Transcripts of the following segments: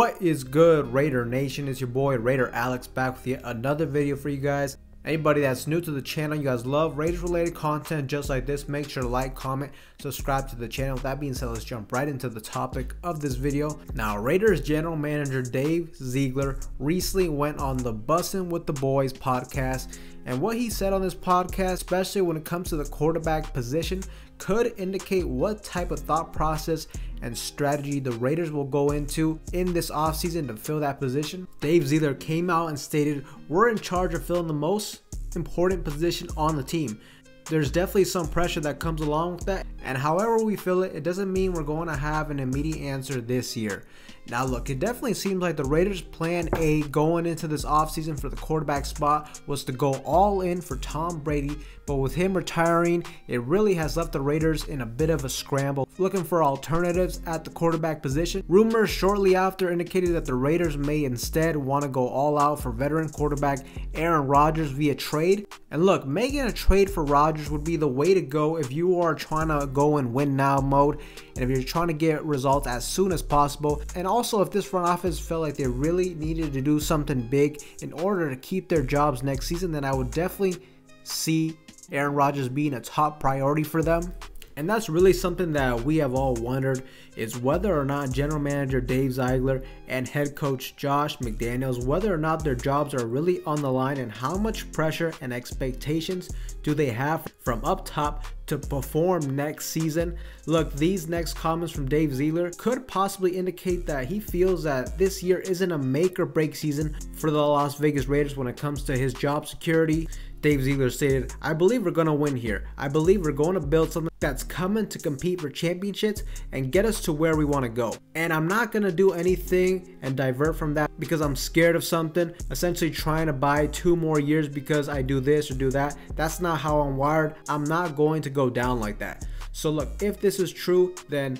What is good, Raider Nation? It's your boy Raider Alex back with yet another video for you guys. Anybody that's new to the channel, you guys love Raiders related content just like this, make sure to like, comment, subscribe to the channel. With that being said, let's jump right into the topic of this video. Now, Raiders general manager Dave Ziegler recently went on the Bussin with the Boys podcast, and what he said on this podcast, especially when it comes to the quarterback position, could indicate what type of thought process and strategy the Raiders will go into in this offseason to fill that position. Dave Ziegler came out and stated, "We're in charge of filling the most important position on the team. There's definitely some pressure that comes along with that, and however we feel it, it doesn't mean we're going to have an immediate answer this year." Now look, it definitely seems like the Raiders' plan A going into this offseason for the quarterback spot was to go all in for Tom Brady, but with him retiring, it really has left the Raiders in a bit of a scramble, looking for alternatives at the quarterback position. Rumors shortly after indicated that the Raiders may instead want to go all out for veteran quarterback Aaron Rodgers via trade. And look, making a trade for Rodgers would be the way to go if you are trying to go in win now mode, and if you're trying to get results as soon as possible. And also, if this front office felt like they really needed to do something big in order to keep their jobs next season, then I would definitely see Aaron Rodgers being a top priority for them. And that's really something that we have all wondered, is whether or not general manager Dave Ziegler and head coach Josh McDaniels, whether or not their jobs are really on the line, and how much pressure and expectations do they have from up top to perform next season. Look, these next comments from Dave Ziegler could possibly indicate that he feels that this year isn't a make or break season for the Las Vegas Raiders when it comes to his job security. Dave Ziegler stated, "I believe we're going to win here. I believe we're going to build something that's coming to compete for championships and get us to where we want to go. And I'm not going to do anything and divert from that because I'm scared of something, essentially trying to buy 2 more years because I do this or do that. That's not how I'm wired. I'm not going to go down like that." So look, if this is true, then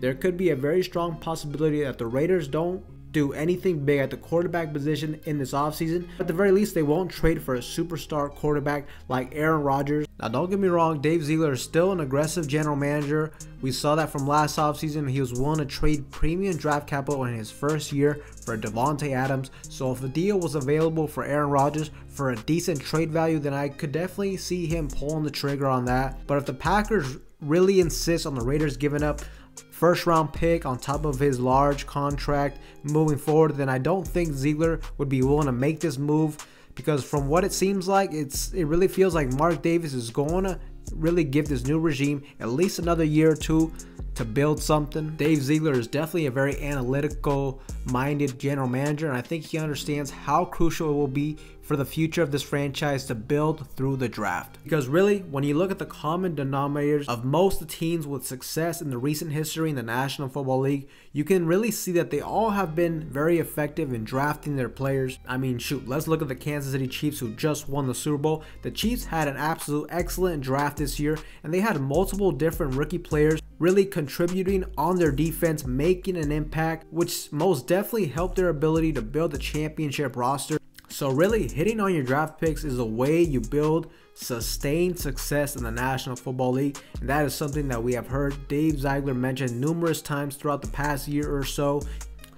there could be a very strong possibility that the Raiders don't do anything big at the quarterback position in this offseason. At the very least, they won't trade for a superstar quarterback like Aaron Rodgers. Now, don't get me wrong, Dave Ziegler is still an aggressive general manager. We saw that from last offseason. He was willing to trade premium draft capital in his first year for Devontae Adams. So if a deal was available for Aaron Rodgers for a decent trade value, then I could definitely see him pulling the trigger on that. But if the Packers really insist on the Raiders giving up first round pick on top of his large contract moving forward, then I don't think Ziegler would be willing to make this move, because from what it seems like, it really feels like Mark Davis is going to really give this new regime at least another year or two to build something. Dave Ziegler is definitely a very analytical minded general manager, and I think he understands how crucial it will be for the future of this franchise to build through the draft. Because really, when you look at the common denominators of most of the teams with success in the recent history in the National Football League, you can really see that they all have been very effective in drafting their players. I mean, shoot, let's look at the Kansas City Chiefs, who just won the Super Bowl. The Chiefs had an absolute excellent draft this year, and they had multiple different rookie players really contributing on their defense, making an impact, which most definitely helped their ability to build a championship roster. So really, hitting on your draft picks is a way you build sustained success in the National Football League, and that is something that we have heard Dave Ziegler mention numerous times throughout the past year or so.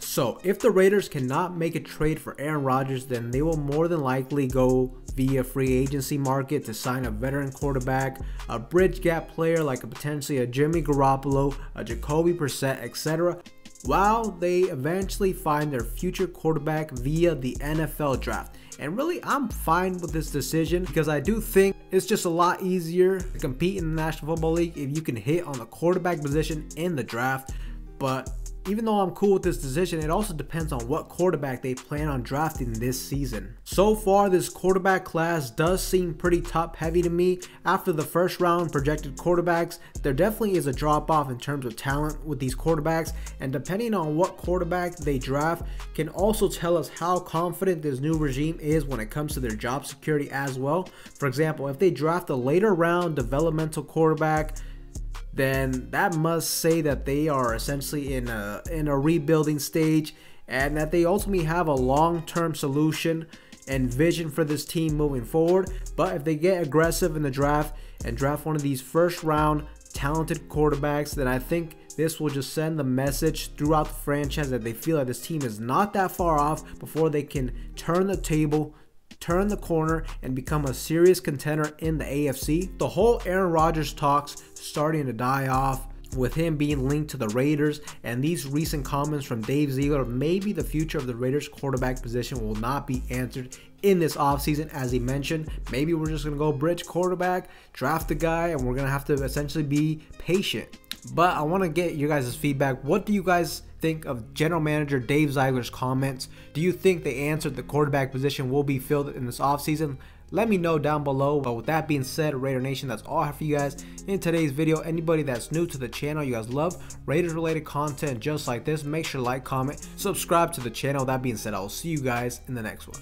So if the Raiders cannot make a trade for Aaron Rodgers, then they will more than likely go via free agency market to sign a veteran quarterback, a bridge gap player like potentially a Jimmy Garoppolo, a Jacoby Brissett, etc., while they eventually find their future quarterback via the NFL draft. And really, I'm fine with this decision, because I do think it's just a lot easier to compete in the National Football League if you can hit on the quarterback position in the draft. But even though I'm cool with this decision, it also depends on what quarterback they plan on drafting this season. So far, this quarterback class does seem pretty top heavy to me. After the first round projected quarterbacks, there definitely is a drop off in terms of talent with these quarterbacks, and depending on what quarterback they draft can also tell us how confident this new regime is when it comes to their job security as well. For example, if they draft a later round developmental quarterback, then that must say that they are essentially in a rebuilding stage, and that they ultimately have a long-term solution and vision for this team moving forward. But if they get aggressive in the draft and draft one of these first round talented quarterbacks, then I think This will just send the message throughout the franchise that they feel that this team is not that far off before they can turn the table, turn the corner, and become a serious contender in the AFC. The whole Aaron Rodgers talks starting to die off, with him being linked to the Raiders, and these recent comments from Dave Ziegler, maybe the future of the Raiders quarterback position will not be answered in this offseason. As he mentioned, maybe we're just going to go bridge quarterback, draft the guy, and we're going to have to essentially be patient. But I want to get your guys' feedback. What do you guys think of General Manager Dave Ziegler's comments? Do you think the answer to the quarterback position will be filled in this offseason? Let me know down below. But with that being said, Raider Nation, that's all I have for you guys in today's video. Anybody that's new to the channel, you guys love Raiders related content just like this, make sure to like, comment, subscribe to the channel. That being said, I will see you guys in the next one.